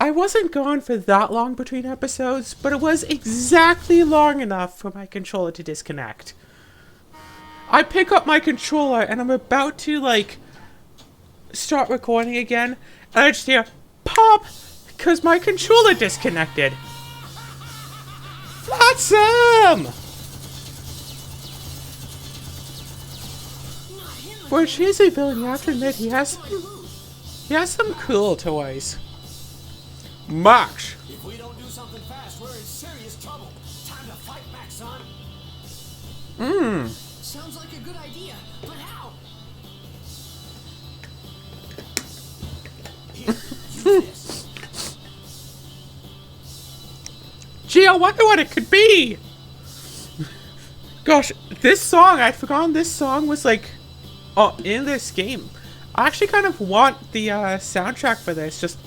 I wasn't gone for that long between episodes, but it was exactly long enough for my controller to disconnect. I pick up my controller and I'm about to, like, start recording again, and I just hear pop because my controller disconnected. Flotsam! For a cheesy villain, you have to admit he has some cool toys. Max! If we don't do something fast, we're in serious trouble. Time to fight back, son. Sounds like a good idea, but how? Here, use this. Gee, I wonder what it could be! Gosh, this song, I'd forgotten this song was like, in this game. I actually kind of want the soundtrack for this, just...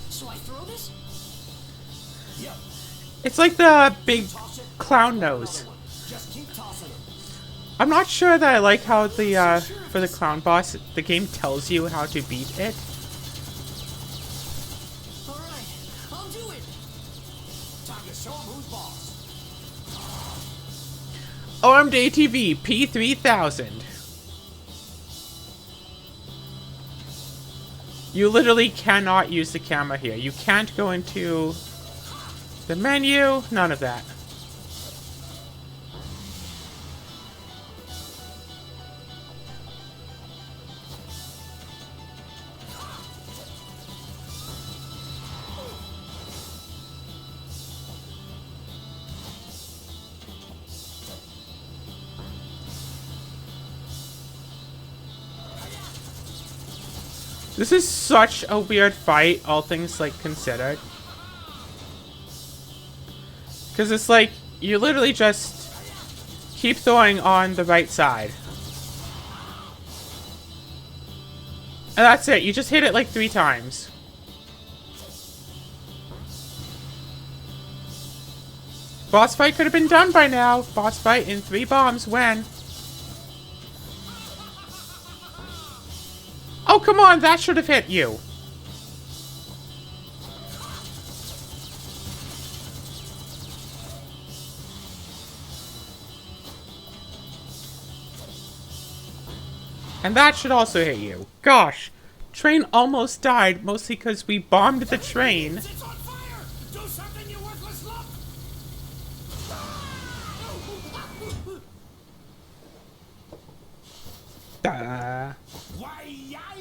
So I throw this? Yep. It's like the big clown nose. Just keep tossing them. I'm not sure that I like how the, for the clown boss, the game tells you how to beat it. Alright, I'll do it. Time to show them who's boss. OMD TV P3000. You literally cannot use the camera here. You can't go into the menu, none of that. This is such a weird fight, all things like considered. Because it's like, you literally just keep throwing on the right side. And that's it, you just hit it like 3 times. Boss fight could have been done by now. Boss fight in 3 bombs, when? Oh, come on, that should have hit you. And that should also hit you. Gosh, train almost died, mostly because we bombed the train. It's on fire! Do something, you worthless lump! Why, yada!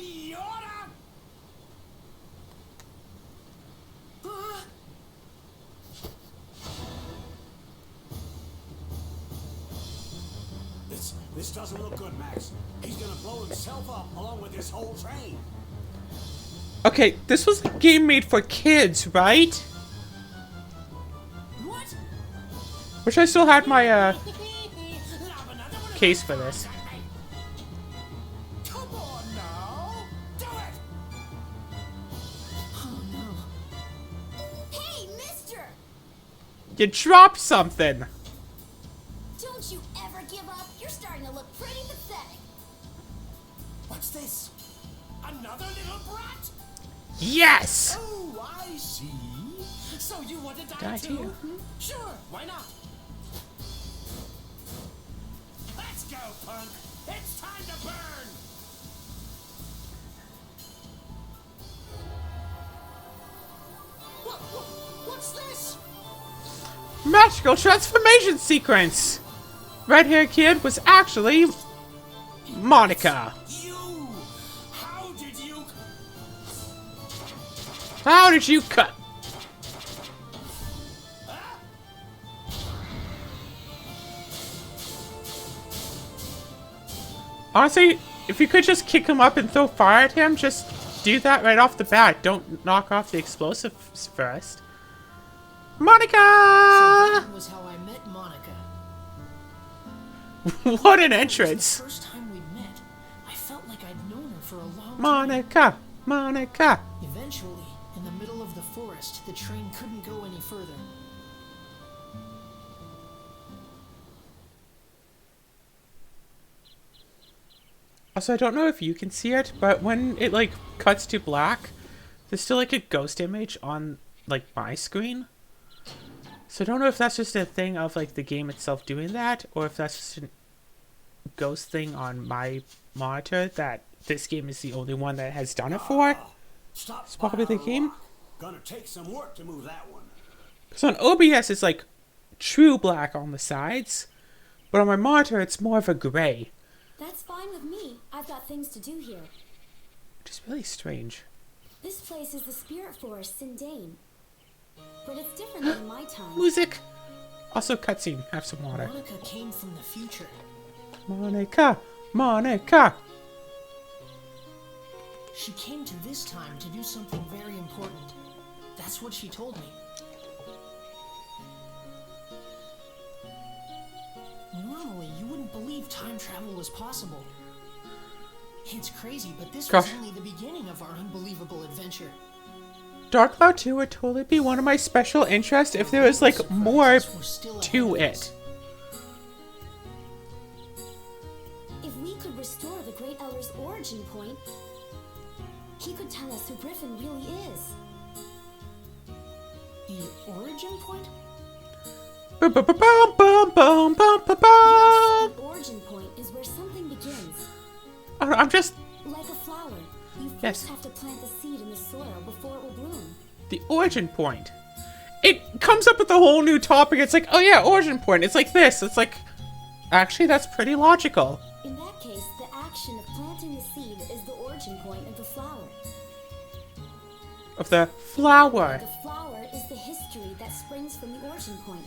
This doesn't look good, Max. He's gonna blow himself up along with this whole train. Okay, this was a game made for kids, right? What? Wish I still had my, case for this. Come on now! Do it! Oh no. Hey, mister! You dropped something. Don't you ever give up? You're starting to look pretty pathetic. What's this? Another little brat? Yes! Oh, I see. So you want to die Die too? too. Sure, why not? Let's go, punk. It's time to burn. What's this? Magical transformation sequence! Red hair kid was actually Monica. You! How did you... How did you cut? Huh? Honestly, if you could just kick him up and throw fire at him, just do that right off the bat. Don't knock off the explosives first. So Monica! that was how I met Monica. What an The entrance. first time we met, I felt like I'd known her for a long time. Monica! Monica! Eventually, in the middle of the forest, the train couldn't go any further. Also, I don't know if you can see it, but when it, like, cuts to black, there's still like a ghost image on like my screen. So I don't know if that's just a thing of like the game itself doing that, or if that's just a ghost thing on my monitor that this game is the only one that has done it for. Stop. It's probably the game. Gonna take some work to move that one. So on OBS it's like true black on the sides, but on my monitor it's more of a gray. That's fine with me. I've got things to do here. Which is really strange. This place is the spirit forest, Sindane. But it's different than my time. Music! Also cutscene. Have some water. Monica came from the future. Monica! Monica! She came to this time to do something very important. That's what she told me. Normally, you wouldn't believe time travel was possible. It's crazy, but this was only the beginning of our unbelievable adventure. Dark Cloud 2 would totally be one of my special interests if there was like more to it. If we could restore the Great Elder's origin point, he could tell us who Griffin really is. The origin point? Boom, boom, boom, boom, boom, boom, boom, boom. Yes, the origin point is where something begins. I'm just... Like a flower, you first Yes. have to plant the seed in the soil before it will bloom. The origin point. It comes up with a whole new topic. It's like, oh yeah, origin point. It's like this. It's like... Actually, that's pretty logical. In that case, the action of planting the seed is the origin point of the flower. Of the flower. The flower is the history that springs from the origin point.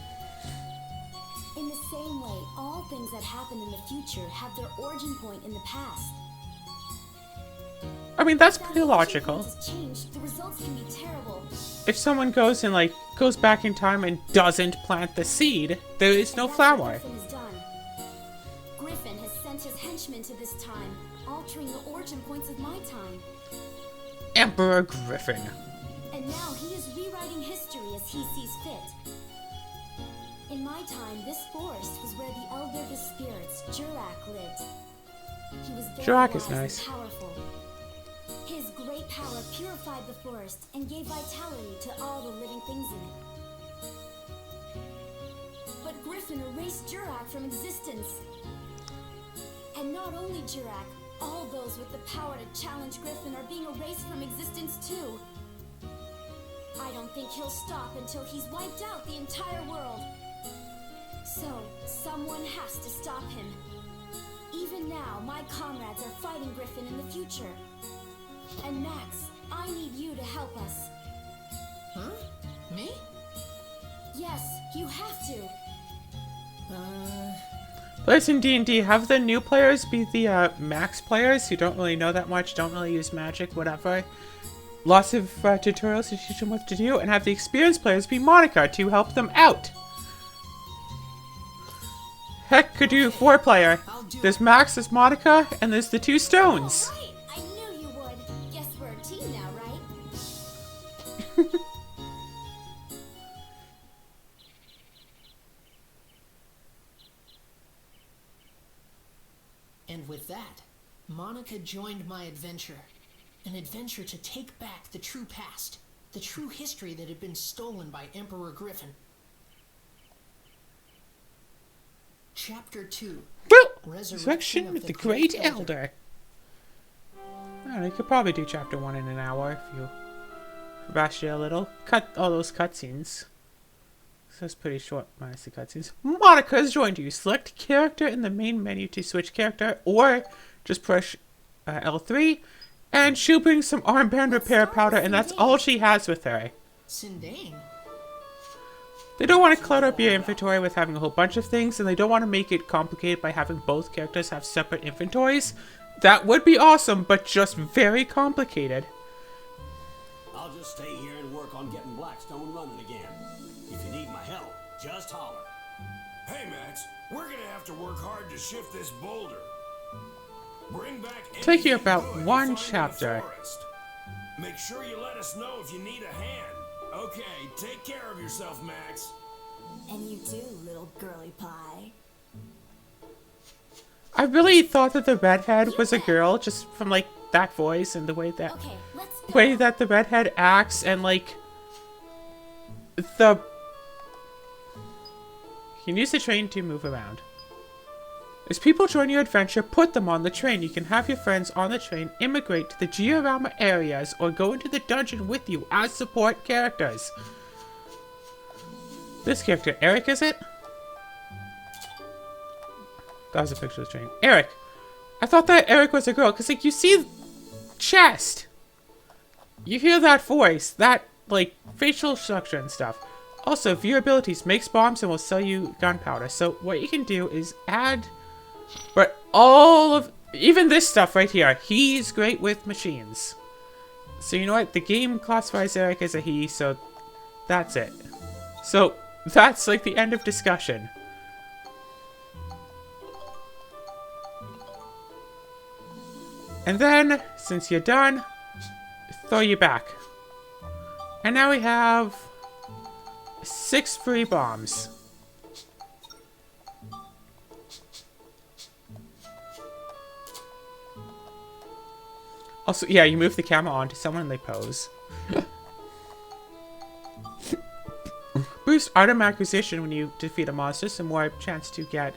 In the same way, all things that happen in the future have their origin point in the past. I mean, that's If that pretty origin logical. point is changed, the results can be terrible. If someone goes and like goes back in time and doesn't plant the seed, there is no And that's what flower. Griffin has done. Griffin has sent his henchmen to this time, altering the origin points of my time. Emperor Griffin. And now he is rewriting history as he sees fit. In my time, this forest was where the Elder of the Spirits, Jurak, lived. He was very Jurak is wise nice. and powerful. His great power purified the forest and gave vitality to all the living things in it. But Griffin erased Jurak from existence. And not only Jurak, all those with the power to challenge Griffin are being erased from existence too. I don't think he'll stop until he's wiped out the entire world. So, someone has to stop him. Even now, my comrades are fighting Griffin in the future. And Max, I need you to help us. Huh? Me? Yes, you have to. Players in D&D, have the new players be the max players who don't really know that much, don't really use magic, whatever. Lots of tutorials to teach them what to do, and have the experienced players be Monica to help them out. Heck, could do 4-player. There's Max, there's Monica, and there's the 2 stones. All right, I knew you would. Guess we're a team now, right? And with that, Monica joined my adventure. An adventure to take back the true past, the true history that had been stolen by Emperor Griffin. Chapter 2. Well, Resurrection Resurrection of the Great Elder. I don't know, you could probably do chapter 1 in an hour if you rush it a little. Cut all those cutscenes. So it's pretty short, minus the cutscenes. Monica has joined you. Select character in the main menu to switch character, or just push L3, and she'll bring some armband repair powder, and that's all she has with her. Sindane? They don't want to clutter up your inventory with having a whole bunch of things, and they don't want to make it complicated by having both characters have separate inventories. That would be awesome, but just very complicated. I'll just stay here and work on getting Blackstone running again. If you need my help, just holler. Hey, Max, we're gonna have to work hard to shift this boulder. Bring back Take you anything about good you one find in the chapter. forest. Make sure you let us know if you need a hand. Okay, take care of yourself, Max. And you do, little girly pie. I really thought that the redhead was a girl just from like that voice and the way that Okay, let's go. way that the redhead acts and like the you can use the train to move around. As people join your adventure, put them on the train. You can have your friends on the train immigrate to the diorama areas or go into the dungeon with you as support characters. This character, Eric, is it? That was a picture of the train. Eric. I thought that Eric was a girl, because, like, you see chest. You hear that voice, that, like, facial structure and stuff. Also, view abilities, makes bombs and will sell you gunpowder. So, what you can do is add... But all of... Even this stuff right here, he's great with machines. So, you know what? The game classifies Eric as a he, so that's it. So, that's, like, the end of discussion. And then, since you're done, throw you back. And now we have 6 free bombs. Also, yeah, you move the camera onto someone and they pose. Boost item acquisition when you defeat a monster, some more chance to get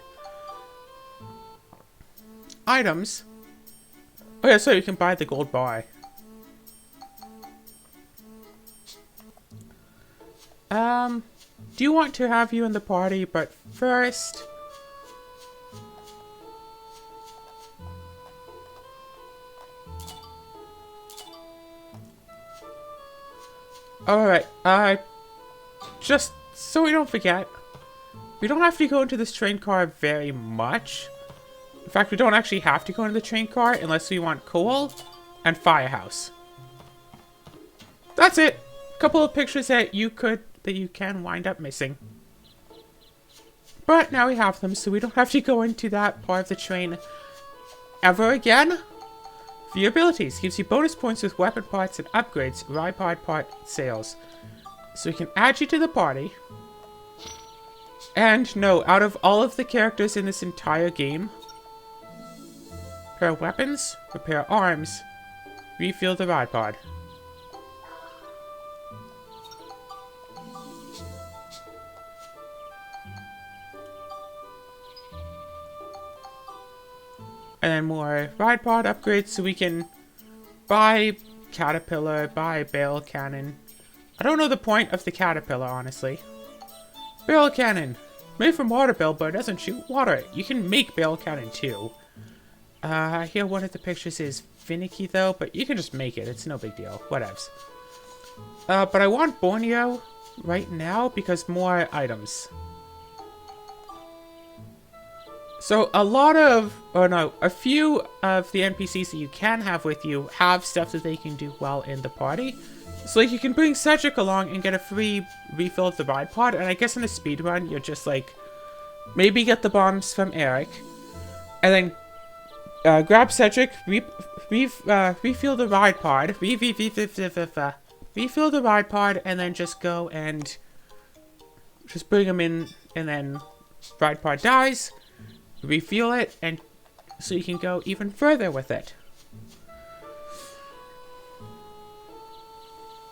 items. Oh yeah, so you can buy the gold bar. Do you want to have you in the party, but first... Alright, just so we don't forget, we don't have to go into this train car very much. In fact, we don't actually have to go into the train car unless we want coal and firehouse. That's it. A couple of pictures that you can wind up missing. But now we have them, so we don't have to go into that part of the train ever again. View abilities gives you bonus points with weapon parts and upgrades, ride part sales. So we can add you to the party. And no, out of all of the characters in this entire game, repair weapons, repair arms, refuel the ride pod. And then more ride pod upgrades so we can buy caterpillar, buy barrel cannon. I don't know the point of the caterpillar, honestly. Barrel cannon. Made from water barrel, but it doesn't shoot water. You can make barrel cannon too. Here one of the pictures is finicky though, but you can just make it. It's no big deal. Whatevs. But I want Borneo right now because more items. So a few of the NPCs that you can have with you have stuff that they can do well in the party. So like you can bring Cedric along and get a free refill of the ride pod, and I guess in a speed run you're just like, maybe get the bombs from Eric, and then grab Cedric, refill the ride pod, refill the ride pod, and then just go and just bring him in, and then ride pod dies. Refuel it, and so you can go even further with it.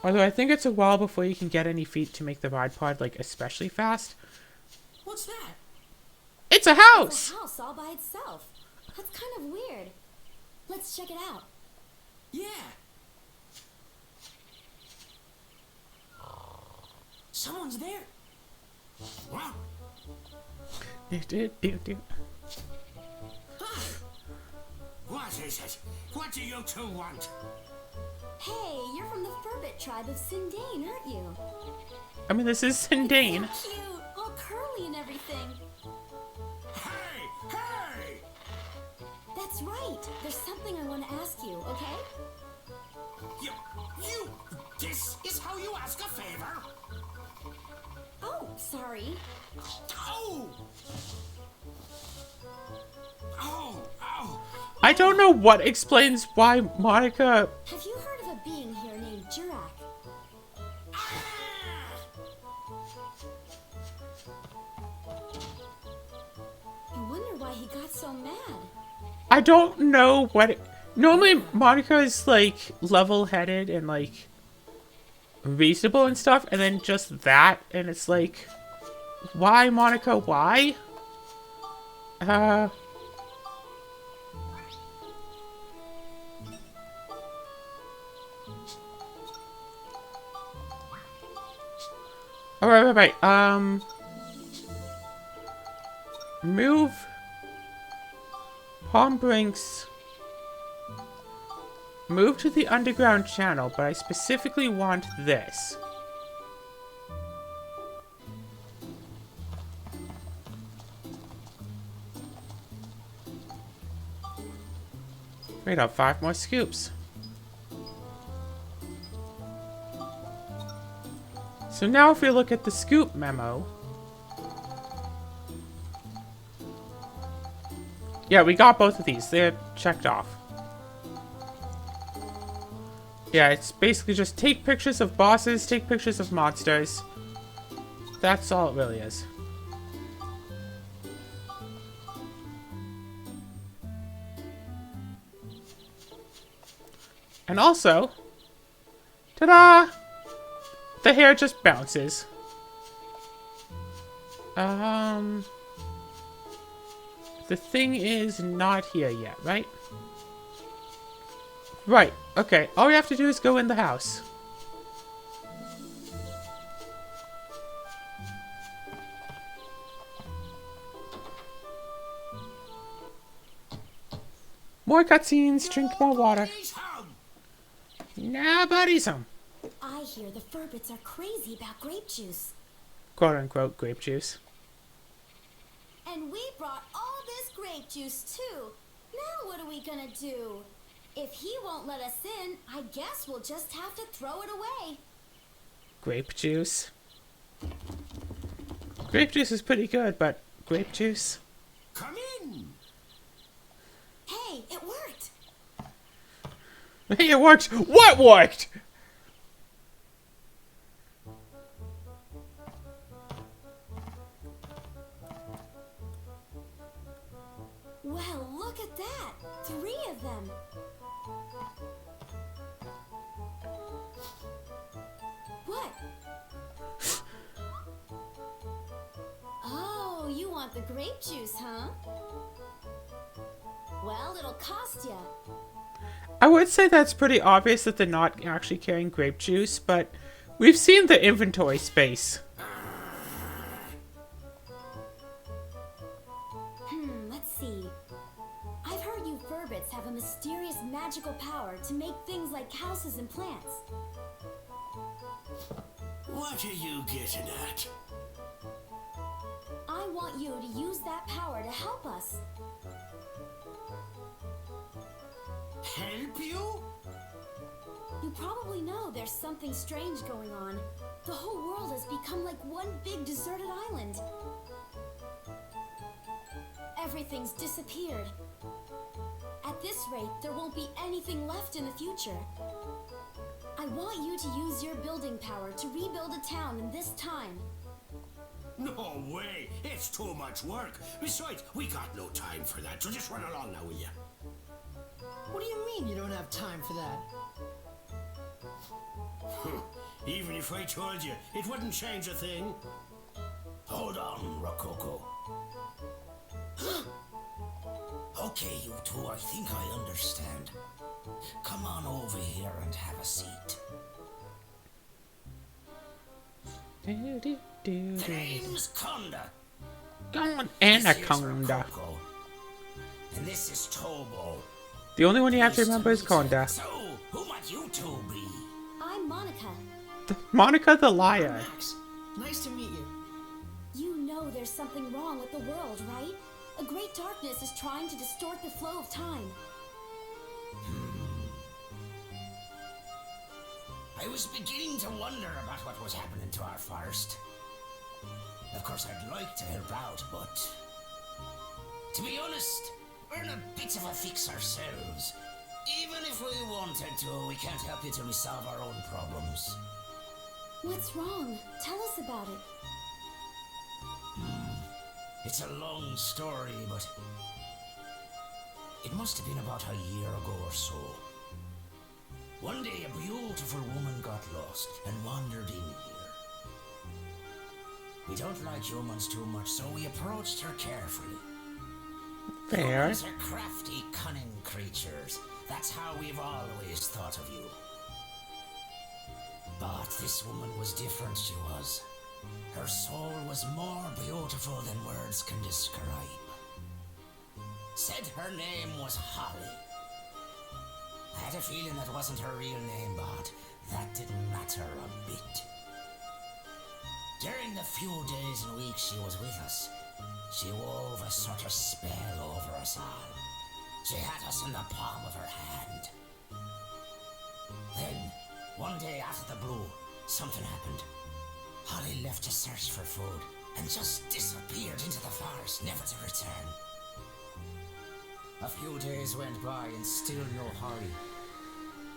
Although I think it's a while before you can get any feet to make the ride pod, like, especially fast. What's that? It's a house! It's a house all by itself. That's kind of weird. Let's check it out. Yeah. Someone's there. What? What is it? What do you two want? Hey, you're from the Furbit tribe of Sindane, aren't you? I mean, this is Sindane. So cute, all curly and everything. Hey! Hey! That's right. There's something I want to ask you, okay? You! This is how you ask a favor? Oh, sorry. Oh! Oh! Oh! I don't know what explains why Monica... Have you heard of a being here named Jurak? I wonder why he got so mad. I don't know what... Normally, Monica is, like, level-headed and, like, reasonable and stuff, and then just that, and it's like, why, Monica, why? Alright, move Palm Brinks. Move to the underground channel, but I specifically want this. Wait up, 5 more scoops. So now if we look at the scoop memo. Yeah, we got both of these. They're checked off. Yeah, it's basically just take pictures of bosses, take pictures of monsters. That's all it really is. And also, ta-da! The hair just bounces. The thing is not here yet, right? Right, okay. All we have to do is go in the house. More cutscenes, drink more water. Nobody's home. I hear the Furbits are crazy about grape juice. Quote unquote grape juice. And we brought all this grape juice too. Now what are we gonna do? If he won't let us in, I guess we'll just have to throw it away. Grape juice. Grape juice is pretty good, but grape juice? Come in. Hey, it worked. Hey, it worked! What worked? Well, look at that. 3 of them. What? Oh, you want the grape juice, huh? Well, it'll cost ya. I would say that's pretty obvious that they're not actually carrying grape juice, but we've seen the inventory space. Let's see. I've heard you Furbits have a mysterious magical power to make things like houses and plants. What are you getting at? I want you to use that power to help us. Help you? You probably know there's something strange going on. The whole world has become like one big deserted island. Everything's disappeared. At this rate, there won't be anything left in the future. I want you to use your building power to rebuild a town in this time. No way. It's too much work. Besides, we got no time for that, so just run along now, will ya? What do you mean you don't have time for that? Even if I told you, it wouldn't change a thing. Hold on, Rococo. Okay, you two, I think I understand. Come on over here and have a seat. Name's Conda. Go on, This here's Anaconda. Rococo. And this is Tobo. The only one you have to Nice remember is meet you. Conda. So, who might you two be? I'm Monica. Monica the liar. Max, nice to meet you. You know there's something wrong with the world, right? A great darkness is trying to distort the flow of time. I was beginning to wonder about what was happening to our forest. Of course, I'd like to help out, but... to be honest, we're in a bit of a fix ourselves. Even if we wanted to, we can't help you till we solve our own problems. What's wrong? Tell us about it. It's a long story, but... It must have been about a year ago or so. One day a beautiful woman got lost and wandered in here. We don't like humans too much, so we approached her carefully. Fair. Humans are crafty, cunning creatures. That's how we've always thought of you. But this woman was different, she was. Her soul was more beautiful than words can describe. Said her name was Holly. I had a feeling that wasn't her real name, but that didn't matter a bit. During the few days and weeks she was with us, she wove a sort of spell over us all. She had us in the palm of her hand. Then, one day out of the blue, something happened. Holly left to search for food and just disappeared into the forest, never to return. A few days went by and still no Holly.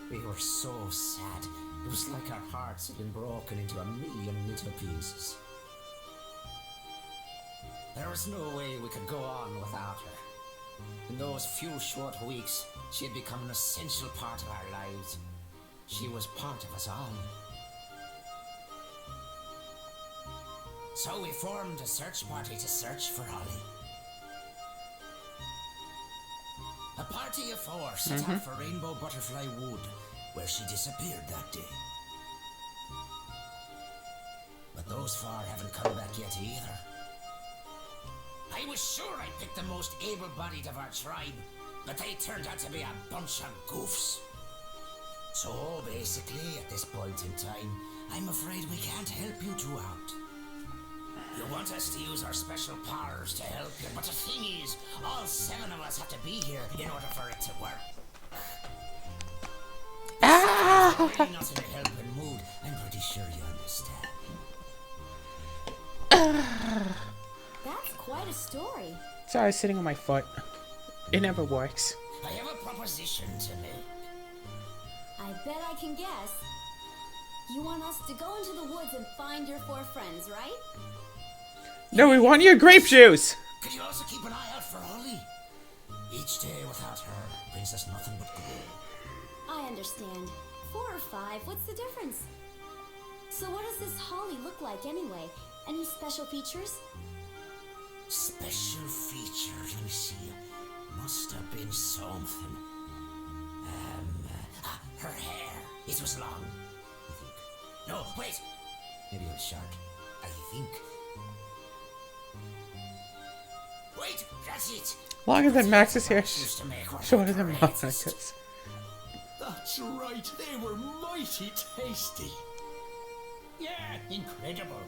We were so sad. It was like our hearts had been broken into a million little pieces. There was no way we could go on without her. In those few short weeks, she had become an essential part of our lives. She was part of us all. So we formed a search party to search for Holly. A party of 4 set out for Rainbow Butterfly Wood, where she disappeared that day. But those 4 haven't come back yet either. I was sure I picked the most able-bodied of our tribe, but they turned out to be a bunch of goofs. So basically, at this point in time, I'm afraid we can't help you two out. You want us to use our special powers to help you, but the thing is, all 7 of us have to be here in order for it to work. I'm really not in a helping mood. I'm pretty sure you understand. That's quite a story. Sorry, I was sitting on my foot. It never works. I have a proposition to make. I bet I can guess. You want us to go into the woods and find your 4 friends, right? No, we want your grape juice! Could you also keep an eye out for Holly? Each day without her brings us nothing but gloom. I understand. 4 or 5, what's the difference? So what does this Holly look like anyway? Any special features? Special features, let me see. Must have been something. Her hair. It was long, I think. No, wait. Maybe it was short. I think. Wait, that's it. Longer than Max's hair, Used to make one shorter of than the Monica's. greatest. That's right, they were mighty tasty. Yeah, incredible.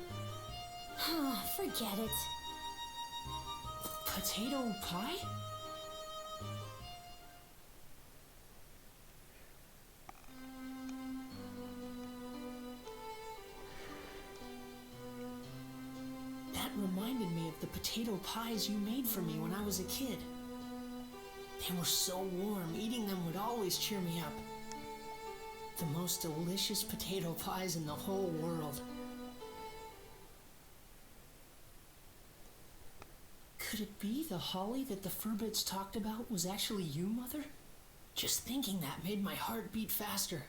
Forget it. Potato pie? That reminded me of the potato pies you made for me when I was a kid. They were so warm, eating them would always cheer me up. The most delicious potato pies in the whole world. Could it be the Holly that the Furbits talked about was actually you, Mother? Just thinking that made my heart beat faster.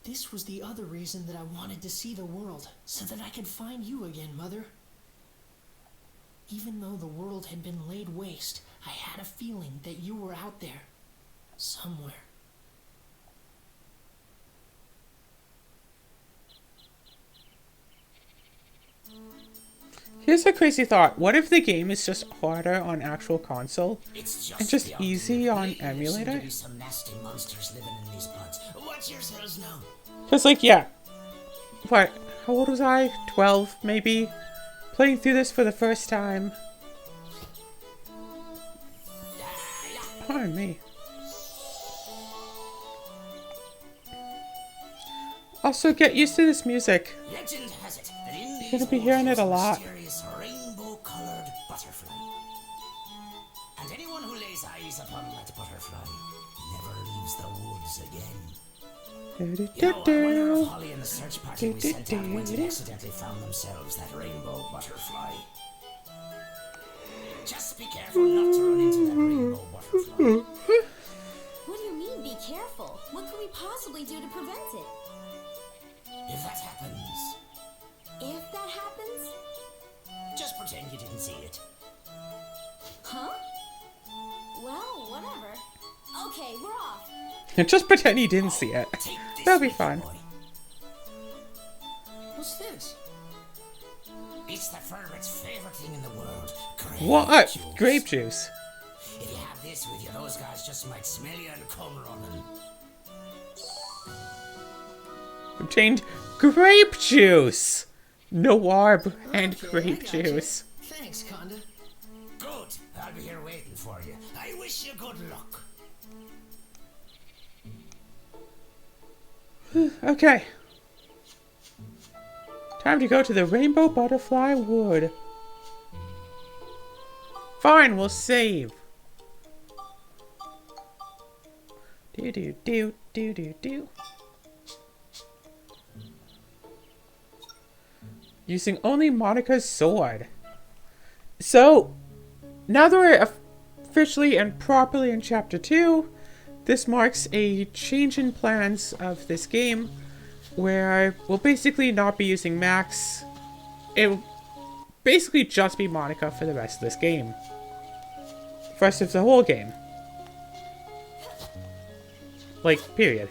This was the other reason that I wanted to see the world, so that I could find you again, Mother. Even though the world had been laid waste, I had a feeling that you were out there, somewhere. Here's a crazy thought. What if the game is just harder on actual console It's and just the easy on ultimate. There seem emulator? to be some nasty monsters living in these pods. Watch yourselves now. Because, like, yeah. What? How old was I? 12, maybe? Playing through this for the first time. Pardon me. Also, get used to this music. Legend has it that in these You're gonna be hearing woods it a is lot. mysterious rainbow-colored butterfly. And anyone who lays eyes upon that butterfly never leaves the woods again. You know, I wonder if Holly and the search party we sent out went and accidentally found themselves that rainbow butterfly. Just be careful not to run into that rainbow butterfly. What do you mean, be careful? What can we possibly do to prevent it? If that happens, If that happens? just pretend you didn't see it. Huh? Well, whatever. Okay, we're off. Just pretend you didn't see it. Take this That'll be with you, fun. boy. What's this? It's the ferret's favorite thing in the world. Grape What? juice. Grape juice. If you have this with you, those guys just might smell you and come running. Obtained grape juice. Noir and Okay, grape I gotcha. juice. Thanks, Conda. Good. I'll be here waiting for you. I wish you good luck. Okay. Time to go to the Rainbow Butterfly Wood. Fine, we'll save. Do do do do do do. Using only Monica's sword. So, now that we're officially and properly in Chapter 2, this marks a change in plans of this game, where we'll basically not be using Max. It will basically just be Monica for the rest of this game. For the rest of the whole game. Like, period.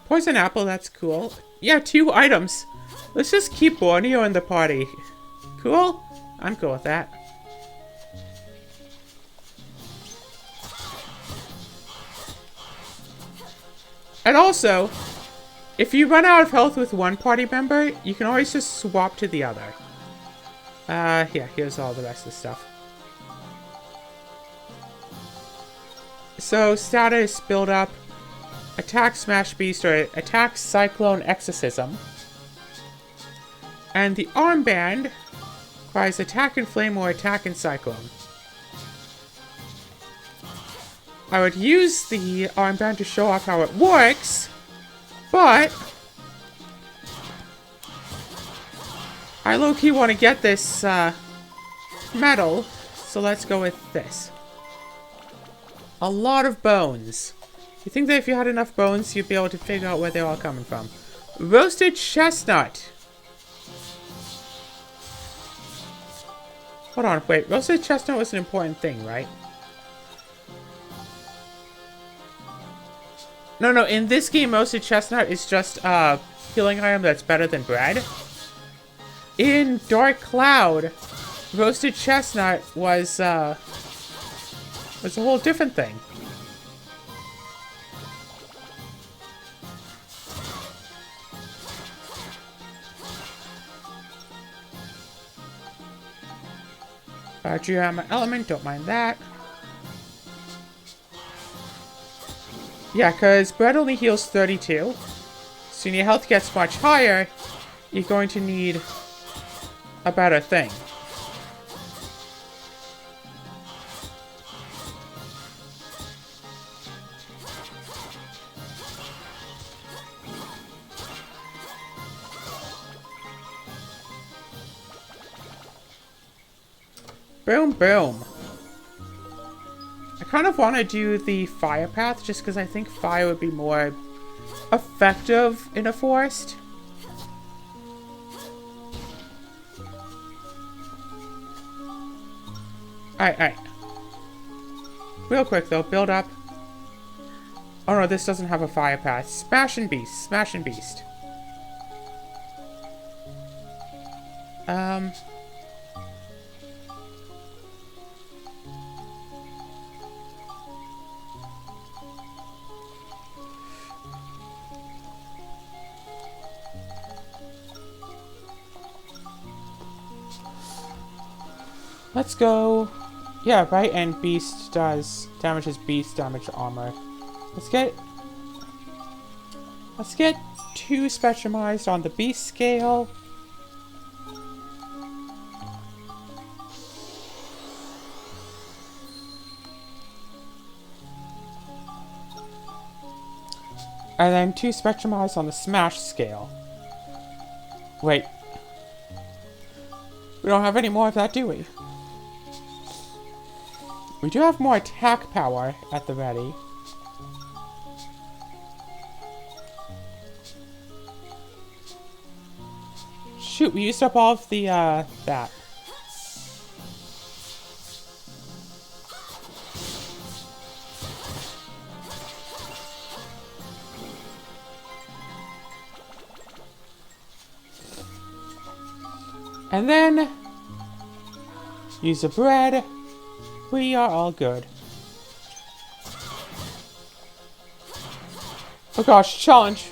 Poison apple, that's cool. Yeah, 2 items. Let's just keep Borneo in the party. Cool? I'm cool with that. And also, if you run out of health with one party member, you can always just swap to the other. Yeah, here's all the rest of the stuff. So, status, build up, attack Smash Beast, or attack Cyclone Exorcism. And the armband requires attack and flame or attack and cyclone. I would use the armband to show off how it works, but I low-key want to get this medal, so let's go with this. A lot of bones. You think that if you had enough bones, you'd be able to figure out where they're all coming from. Roasted chestnut. Hold on, wait. Roasted chestnut was an important thing, right? No, in this game, roasted chestnut is just a healing item that's better than bread. In Dark Cloud, roasted chestnut was a whole different thing. Geohammer element, don't mind that. Yeah, because bread only heals 32. So when your health gets much higher, you're going to need a better thing. Boom, boom. I kind of want to do the fire path just because I think fire would be more effective in a forest. Alright. Real quick though, build up. Oh no, this doesn't have a fire path. Smash and Beast. Smash and Beast. Let's go. Yeah, right, and Beast does damages Beast, damage armor. Let's get 2 specialized on the Beast scale. And then 2 Spectrum Eyes on the Smash scale. Wait. We don't have any more of that, do we? We do have more attack power at the ready. Shoot, we used up all of the, that. And then, use the bread. We are all good. Oh gosh, challenge.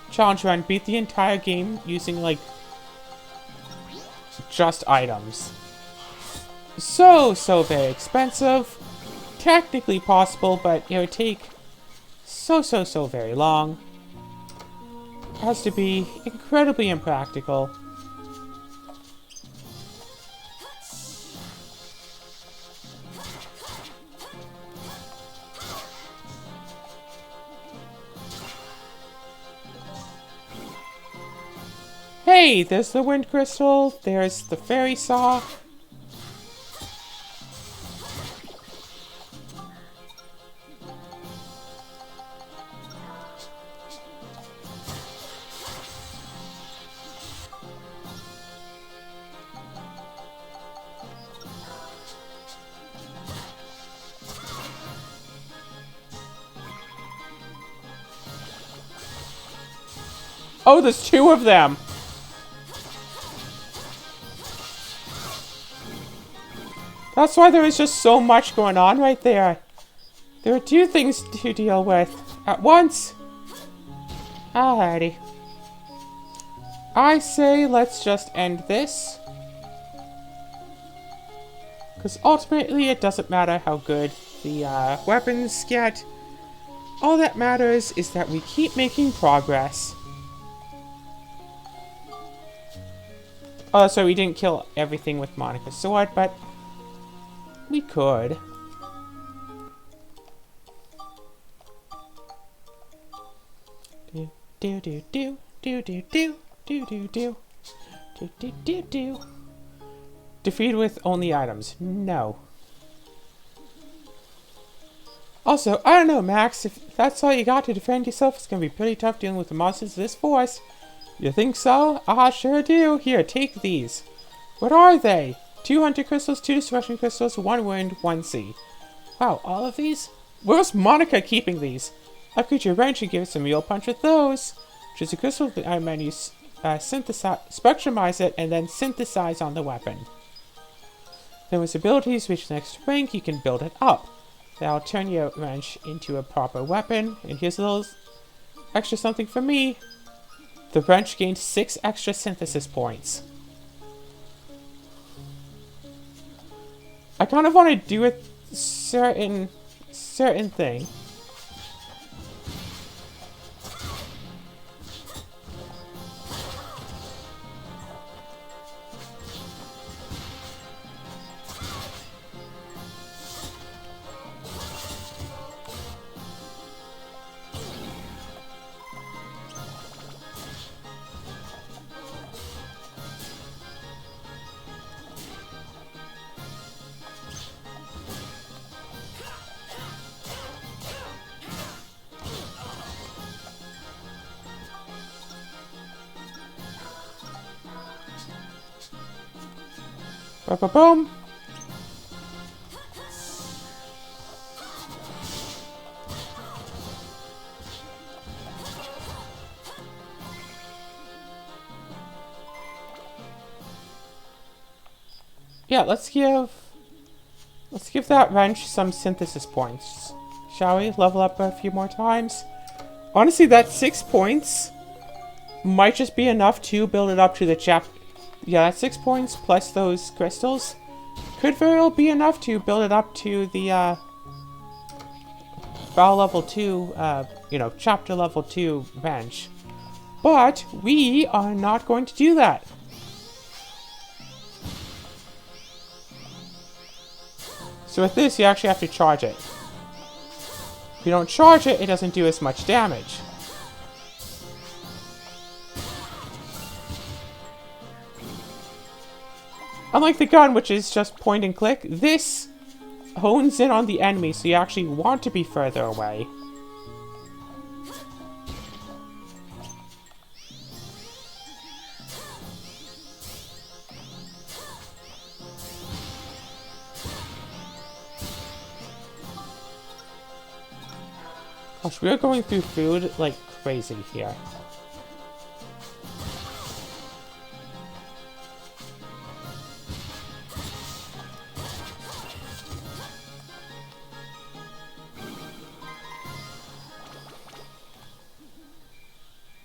Challenge run. Beat the entire game using, like, just items. So very expensive. Technically possible, but it would take so very long. It has to be incredibly impractical. Hey, there's the wind crystal, there's the fairy saw. Oh, there's 2 of them. That's why there was just so much going on right there. There were 2 things to deal with at once. Alrighty. I say let's just end this. Because ultimately it doesn't matter how good the weapons get. All that matters is that we keep making progress. Oh, so we didn't kill everything with Monica's sword, but we could. Do do do do do do do do do do do do do do. Defeat with only items. No. Also, I don't know, Max. If that's all you got to defend yourself, it's gonna be pretty tough dealing with the monsters of this forest. You think so? I sure do. Here, take these. What are they? 2 Hunter Crystals, 2 Destruction Crystals, 1 Wind, 1 Sea. Wow, all of these? Where's Monica keeping these? Upgrade your wrench and give it some real punch with those. Choose a crystal with the item menu, spectrumize it, and then synthesize on the weapon. Then with abilities reach the next rank, you can build it up. That'll turn your wrench into a proper weapon. And here's a little extra something for me. The wrench gained 6 extra synthesis points. I kind of want to do a certain thing. Boom. Yeah, let's give that wrench some synthesis points. Shall we level up a few more times? Honestly, that 6 points might just be enough to build it up to the Yeah, that's 6 points plus those crystals. Could very well be enough to build it up to the, Battle level 2, chapter level 2 bench. But we are not going to do that. So with this, you actually have to charge it. If you don't charge it, it doesn't do as much damage. Unlike the gun, which is just point and click, this hones in on the enemy, so you actually want to be further away. Gosh, we are going through food like crazy here.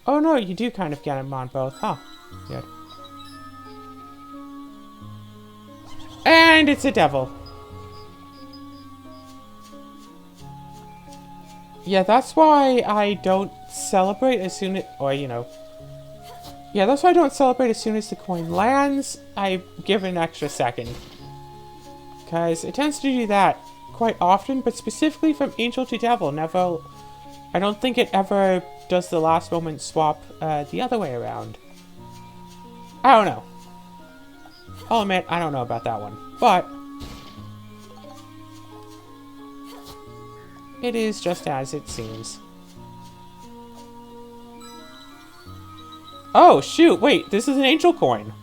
Oh no, you do kind of get him on both, huh? Good. And it's a devil. Yeah, that's why I don't celebrate as soon as, or you know. Yeah, that's why I don't celebrate as soon as the coin lands. I give it an extra second. Because it tends to do that quite often, but specifically from Angel to Devil. Never, I don't think it ever does the last moment swap the other way around. I don't know. I'll admit, I don't know about that one. But it is just as it seems. Oh, shoot, wait, this is an angel coin.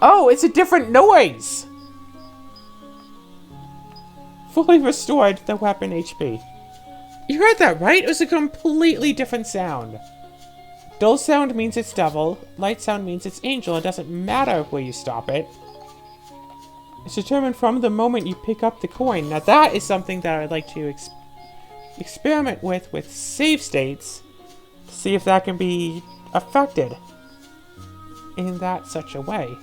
Oh, it's a different noise! Fully restored the weapon HP. You heard that, right? It was a completely different sound. Dull sound means it's devil. Light sound means it's angel. It doesn't matter where you stop it. It's determined from the moment you pick up the coin. Now that is something that I'd like to experiment with save states. To see if that can be affected in that such a way.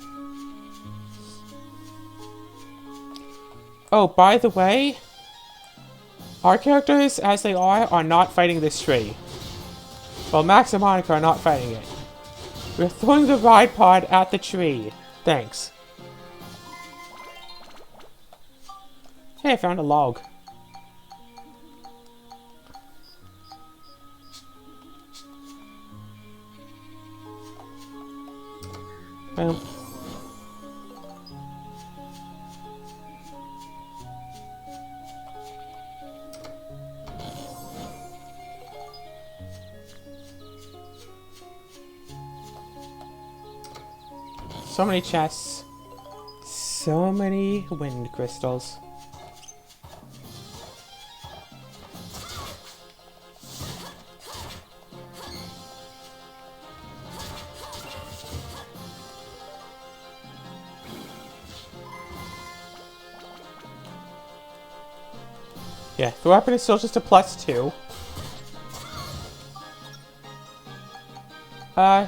Oh, by the way, our characters, as they are not fighting this tree. Well, Max and Monica are not fighting it. We're throwing the ride pod at the tree. Thanks. Hey, I found a log. Well. So many chests. So many wind crystals. Yeah, the weapon is still just a +2.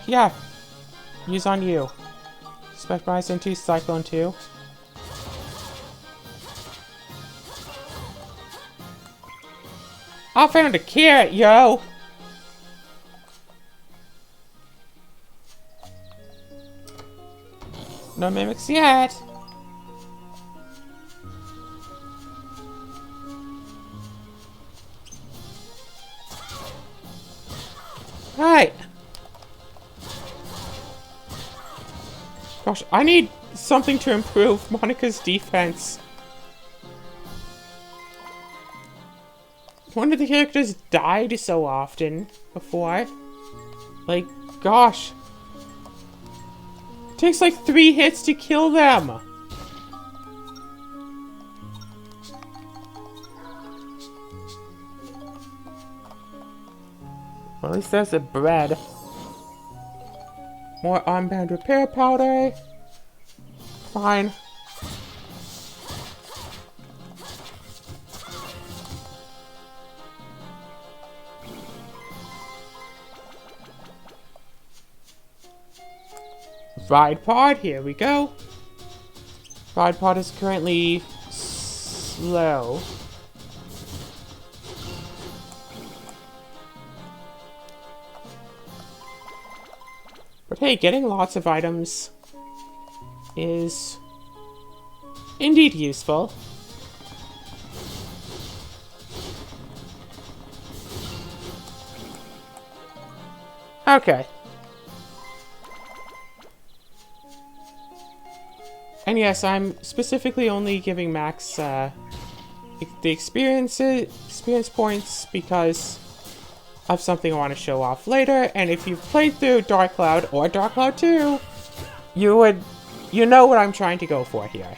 Yeah. Use on you. Spectrise into Cyclone 2. I found a carrot, yo! No mimics yet. Right. Gosh, I need something to improve Monica's defense. One of the characters died so often before. Like, gosh. It takes like 3 hits to kill them. Well, at least there's the bread. More armband repair powder. Fine. Ride pod, here we go. Ride pod is currently slow. But hey, getting lots of items is indeed useful. Okay. And yes, I'm specifically only giving Max the experience points because of something I want to show off later. And if you've played through Dark Cloud or Dark Cloud 2, you know what I'm trying to go for here.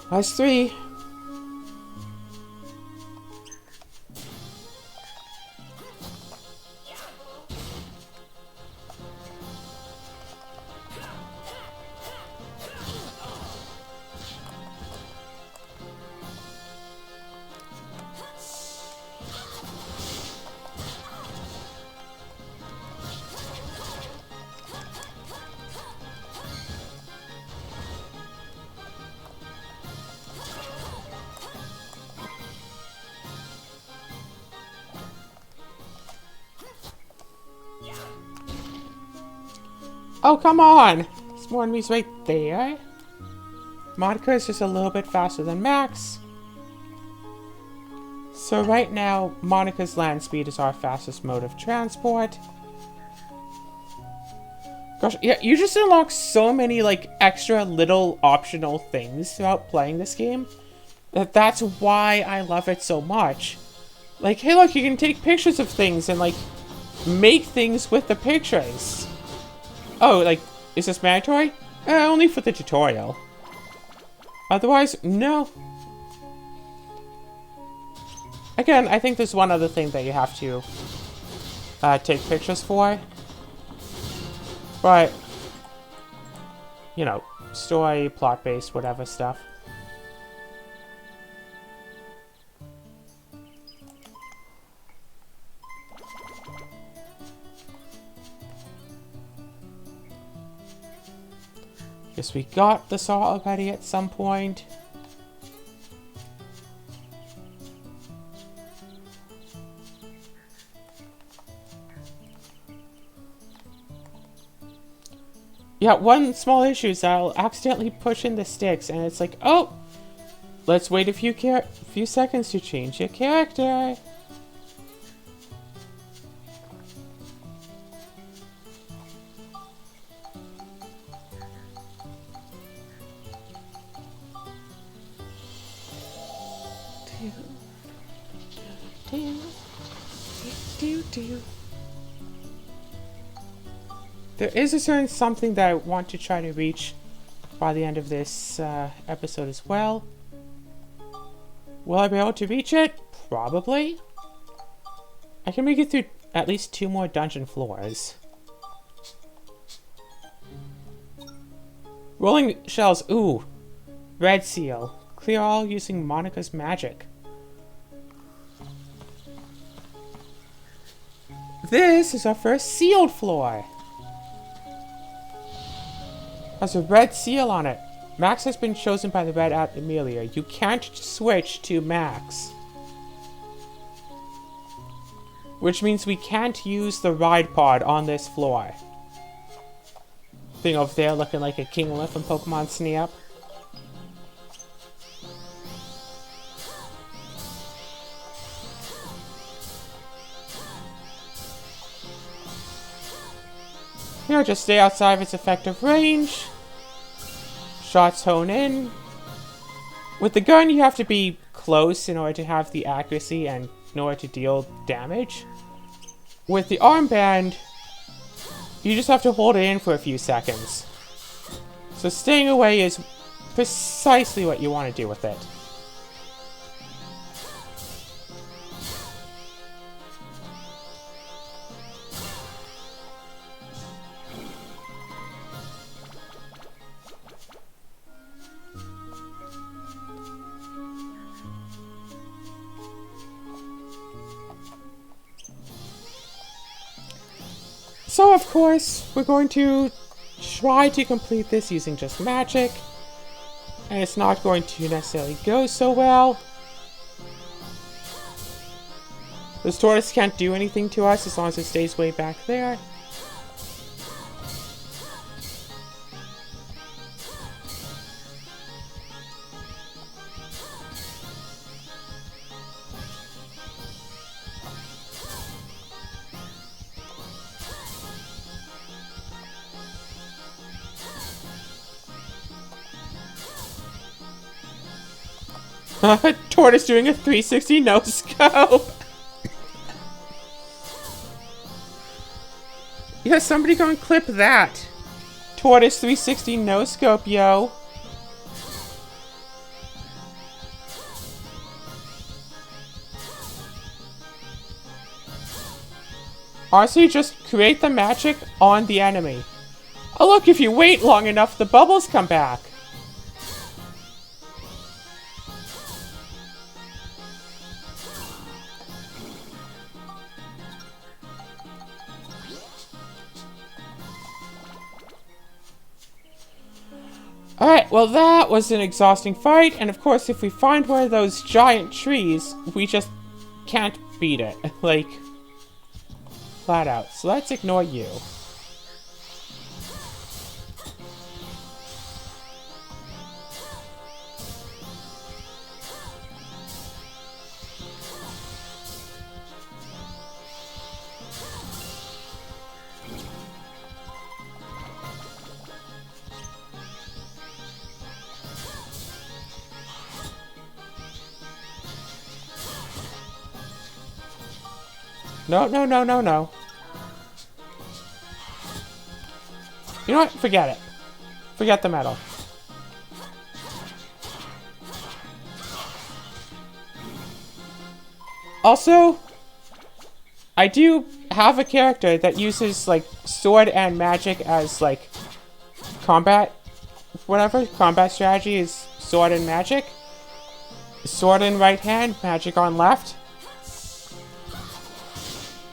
Plus 3. Oh, come on! There's more enemies right there. Monica is just a little bit faster than Max. So right now, Monica's land speed is our fastest mode of transport. Gosh, yeah, you just unlock so many, like, extra little optional things throughout playing this game. That's why I love it so much. Like, hey look, you can take pictures of things and, like, make things with the pictures. Oh, like, is this mandatory? Only for the tutorial. Otherwise, no. Again, I think there's one other thing that you have to take pictures for. But, you know, story, plot-based, whatever stuff. Guess we got the saw already at some point. Yeah, one small issue is I'll accidentally push in the sticks and it's like, oh, let's wait a few seconds to change your character. There is a certain something that I want to try to reach by the end of this episode as well. Will I be able to reach it? Probably. I can make it through at least 2 more dungeon floors. Rolling shells. Ooh. Red seal. Clear all using Monica's magic. This is our first sealed floor. Has a red seal on it. Max has been chosen by the red Amelia. You can't switch to Max. Which means we can't use the ride pod on this floor. Thing over there looking like a Kinglet from Pokemon Snap. You know, just stay outside of its effective range. Shots hone in. With the gun, you have to be close in order to have the accuracy and in order to deal damage. With the armband, you just have to hold it in for a few seconds. So staying away is precisely what you want to do with it. So, of course, we're going to try to complete this using just magic. And it's not going to necessarily go so well. This tortoise can't do anything to us as long as it stays way back there. Tortoise doing a 360 no scope. Yeah, somebody go and clip that. Tortoise 360 no scope, yo. Honestly, just create the magic on the enemy. Oh look, if you wait long enough, the bubbles come back. Alright, well that was an exhausting fight, and of course if we find one of those giant trees, we just can't beat it. Like, flat out. So let's ignore you. No, no, no, no, no. You know what? Forget it. Forget the medal. Also, I do have a character that uses, like, sword and magic as, like, combat, whatever. Combat strategy is sword and magic. Sword in right hand, magic on left.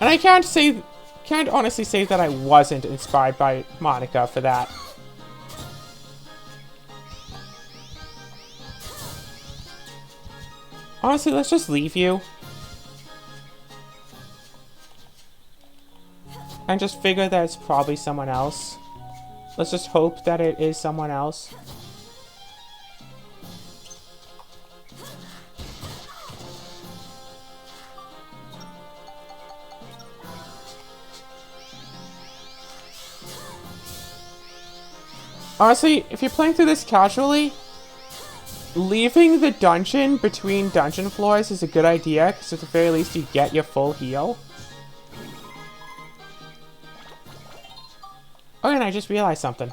And I can't honestly say that I wasn't inspired by Monica for that. Honestly, let's just leave you. And just figure that it's probably someone else. Let's just hope that it is someone else. Honestly, if you're playing through this casually, leaving the dungeon between dungeon floors is a good idea, because at the very least you get your full heal. Oh, and I just realized something.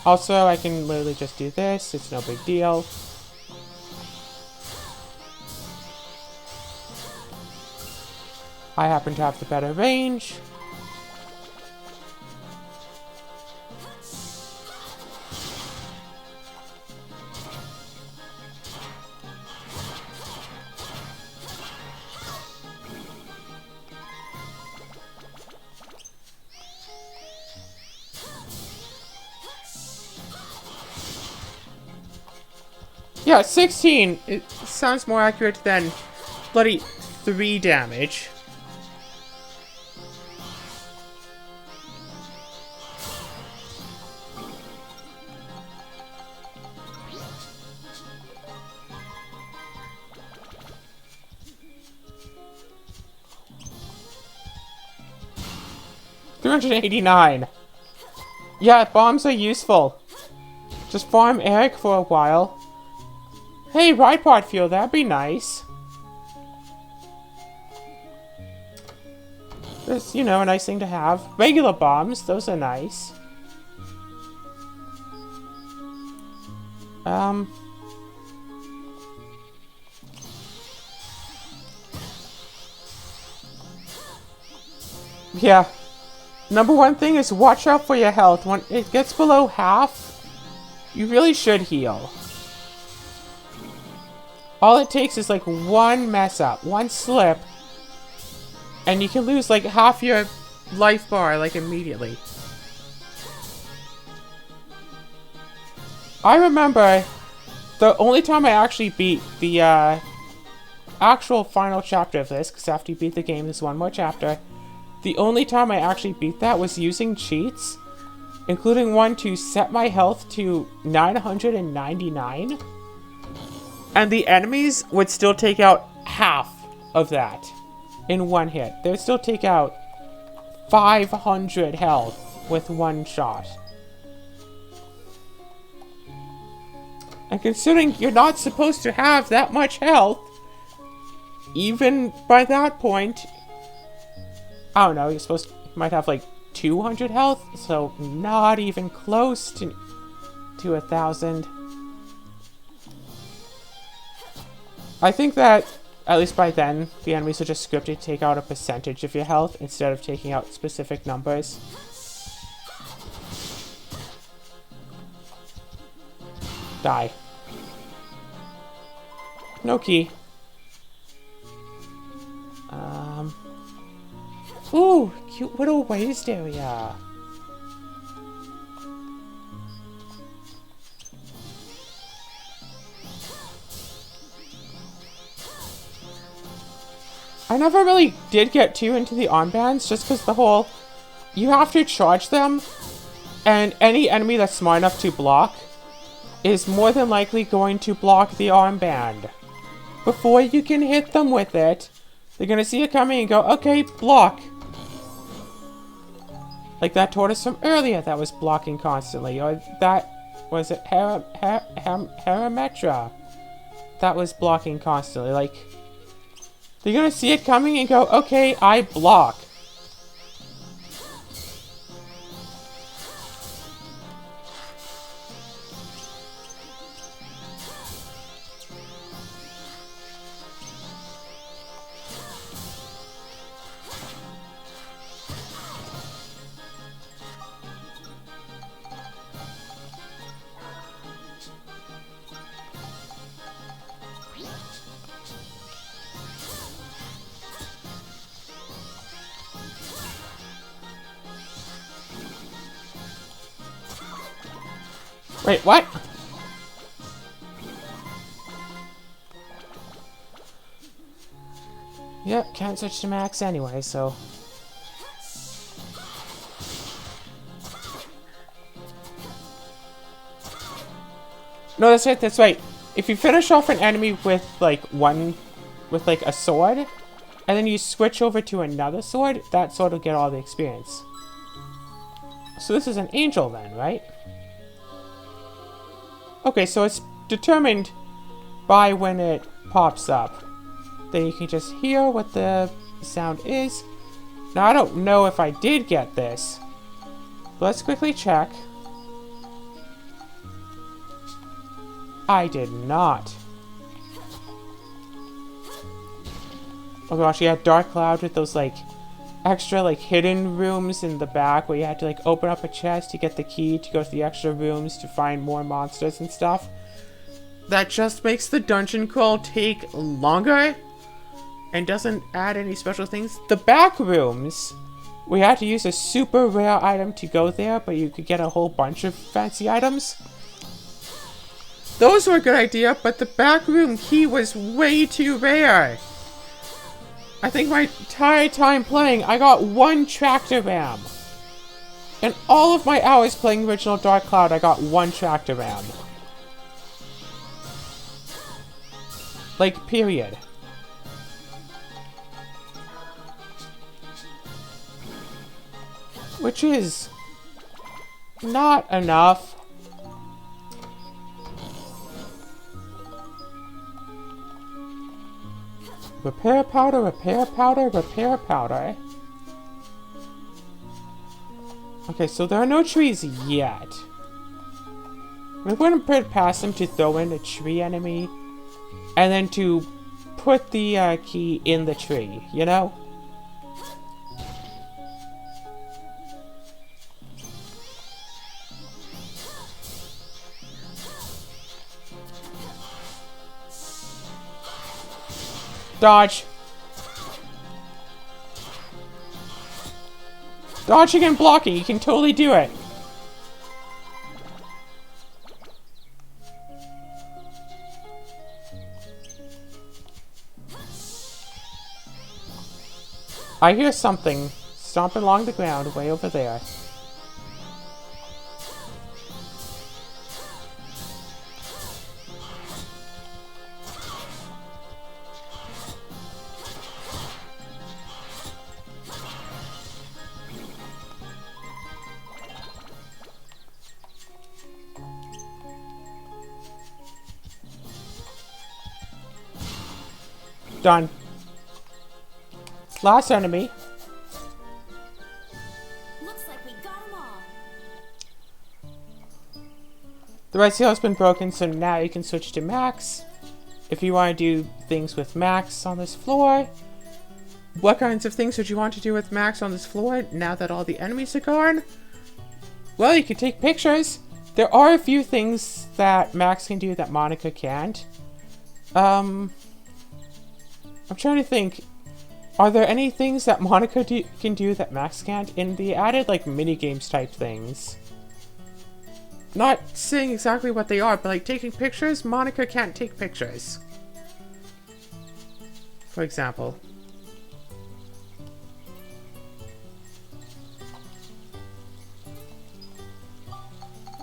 Also, I can literally just do this, it's no big deal. I happen to have the better range. Yeah, 16. It sounds more accurate than bloody 3 damage. $389. Yeah, bombs are useful. Just farm Eric for a while. Hey, ride pod fuel, that'd be nice. That's, you know, a nice thing to have. Regular bombs, those are nice. Yeah. Number one thing is watch out for your health. When it gets below half, you really should heal. All it takes is like one mess up, one slip, and you can lose like half your life bar like immediately. I remember the only time I actually beat the actual final chapter of this, because after you beat the game there's one more chapter. The only time I actually beat that was using cheats, including one to set my health to 999. And the enemies would still take out half of that in one hit. They would still take out 500 health with one shot. And considering you're not supposed to have that much health, even by that point, I don't know, you might have like 200 health, so not even close to 1,000. I think that, at least by then, the enemies are just scripted to take out a percentage of your health instead of taking out specific numbers. Die. No key. Ooh, cute little waste area. I never really did get too into the armbands just because the whole, you have to charge them, and any enemy that's smart enough to block is more than likely going to block the armband. Before you can hit them with it, they're gonna see it coming and go, okay, block. Like that tortoise from earlier that was blocking constantly, or that, was it Herametra? That was blocking constantly, like, they're gonna see it coming and go, okay, I block. Wait, what? Yep, can't switch to max anyway, so... No, that's right, that's right. If you finish off an enemy with, like, a sword, and then you switch over to another sword, that sword will get all the experience. So this is an angel then, right? Okay, so it's determined by when it pops up. Then you can just hear what the sound is. Now, I don't know if I did get this. But let's quickly check. I did not. Oh gosh, yeah, Dark Cloud with those, like, extra, like, hidden rooms in the back where you had to, like, open up a chest to get the key to go to the extra rooms to find more monsters and stuff. That just makes the dungeon crawl take longer and doesn't add any special things. The back rooms, we had to use a super rare item to go there, but you could get a whole bunch of fancy items. Those were a good idea, but the back room key was way too rare. I think my entire time playing, I got one tractor ram. In all of my hours playing original Dark Cloud, I got one tractor ram. Like, period. Which is not enough. Repair powder, repair powder, repair powder. Okay, so there are no trees yet. We wouldn't put it past them to throw in a tree enemy and then to put the key in the tree, you know? Dodge. Dodging and blocking, you can totally do it. I hear something stomping along the ground way over there. Done. Last enemy. Looks like we got them all. The right seal has been broken, so now you can switch to max. If you want to do things with max on this floor. What kinds of things would you want to do with max on this floor now that all the enemies are gone? Well, you can take pictures. There are a few things that Max can do that Monica can't. I'm trying to think. Are there any things that Monica can do that Max can't? In the added, like, mini-games type things. Not saying exactly what they are, but, like, taking pictures, Monica can't take pictures. For example.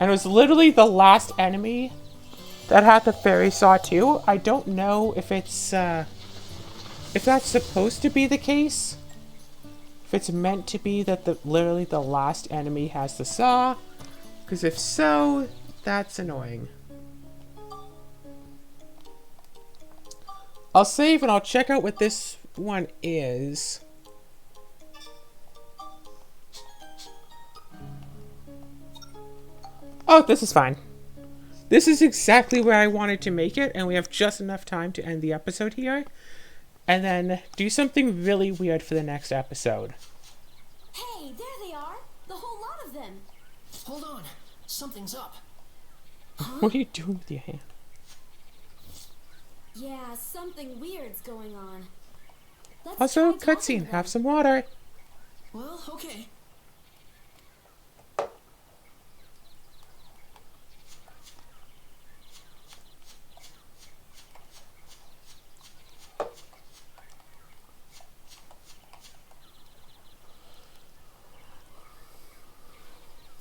And it was literally the last enemy that had the fairy saw too. I don't know if it's, if that's supposed to be the case. If it's meant to be that literally the last enemy has the saw. Because if so, that's annoying. I'll save and I'll check out what this one is. Oh, this is fine. This is exactly where I wanted to make it, and we have just enough time to end the episode here. And then do something really weird for the next episode. Hey, there they are. The whole lot of them. Hold on. Something's up. What are you doing with your hand? Yeah, something weird's going on. Let's Also, try talking to cutscene. them. Have some water. Well, okay.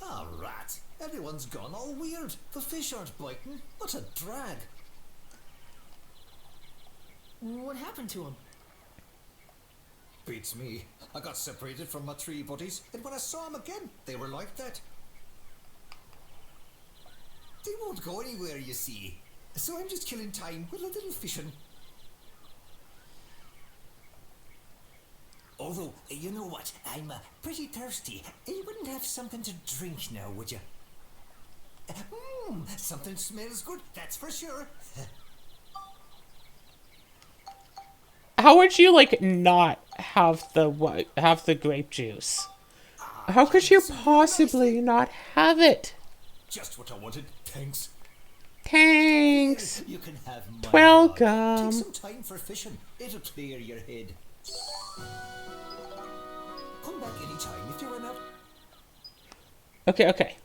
Ah, rat. Everyone's gone all weird. The fish aren't biting. What a drag. What happened to him? Beats me. I got separated from my three buddies, and when I saw them again, they were like that. They won't go anywhere, you see. So I'm just killing time with a little fishing. Although, you know what? I'm pretty thirsty. You wouldn't have something to drink now, would you? Something smells good, that's for sure. How would you, like, not have the grape juice? How could you possibly not have it? Just what I wanted, thanks. Thanks. You can have my Welcome. rod. Take some time for fishing. It'll clear your head. Come back anytime if you run out. Okay.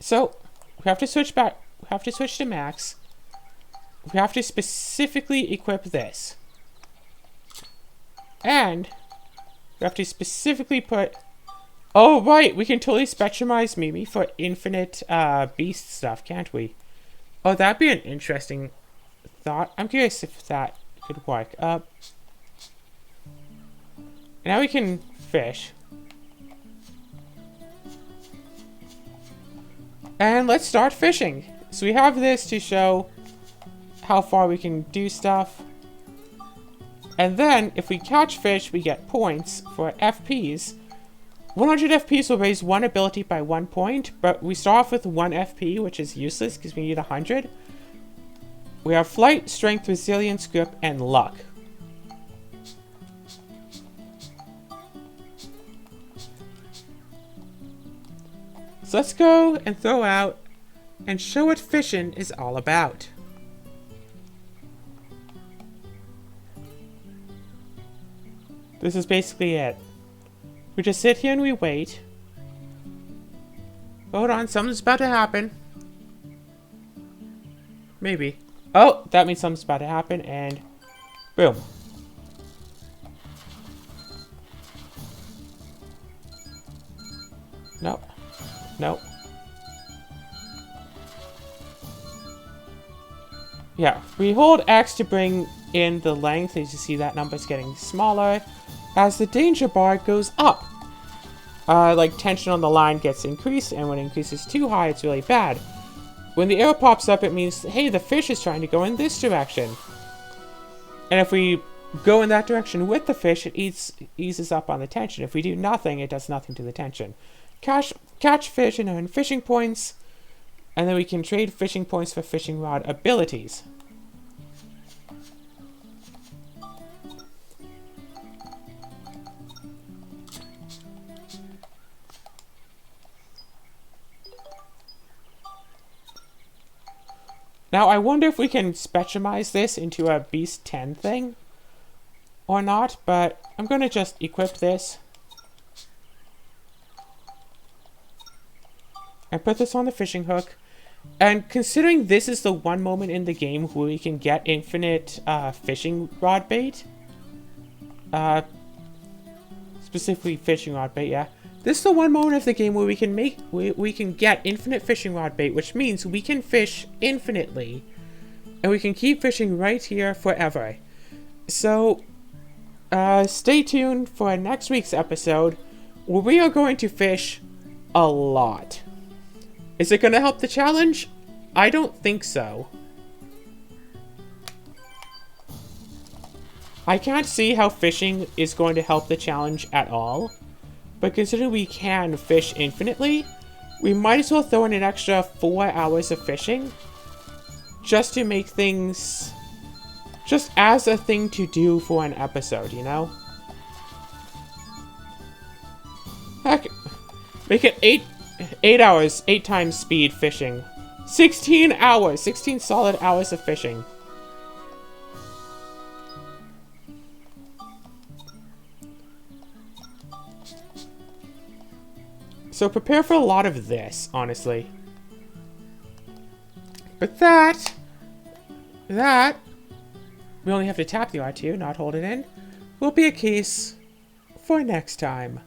So, we have to switch back. We have to switch to max. We have to specifically equip this. And we have to specifically put... Oh, right! We can totally spectrumize Mimi for infinite beast stuff, can't we? Oh, that'd be an interesting thought. I'm curious if that could work. Now we can fish. And let's start fishing. So we have this to show how far we can do stuff. And then, if we catch fish, we get points for FPs. 100 FPs will raise one ability by 1 point, but we start off with 1 FP, which is useless because we need 100. We have Flight, Strength, Resilience, Grip, and Luck. So let's go and throw out and show what fishing is all about. This is basically it. We just sit here and we wait. Hold on, something's about to happen. Maybe. Oh, that means something's about to happen, and boom. Nope. Nope. Yeah, we hold X to bring in the length. As you see, that number's getting smaller as the danger bar goes up. Like, tension on the line gets increased, and when it increases too high, it's really bad. when the arrow pops up, it means, hey, the fish is trying to go in this direction. And if we go in that direction with the fish, it eases up on the tension. If we do nothing, it does nothing to the tension. Catch fish and earn fishing points, and then we can trade fishing points for fishing rod abilities. Now, I wonder if we can specialize this into a Beast 10 thing or not, but I'm going to just equip this and put this on the fishing hook. And considering this is the one moment in the game where we can get infinite fishing rod bait, specifically fishing rod bait, yeah. This is the one moment of the game where we can get infinite fishing rod bait, which means we can fish infinitely, and we can keep fishing right here forever. So, stay tuned for next week's episode, where we are going to fish a lot. Is it going to help the challenge? I don't think so. I can't see how fishing is going to help the challenge at all. But considering we can fish infinitely, we might as well throw in an extra 4 hours of fishing just to make things, just as a thing to do for an episode, you know? Heck, make it 8 hours, 8 times speed fishing. 16 hours, 16 solid hours of fishing. So prepare for a lot of this, honestly. But that, we only have to tap the R2, not hold it in, will be a case for next time.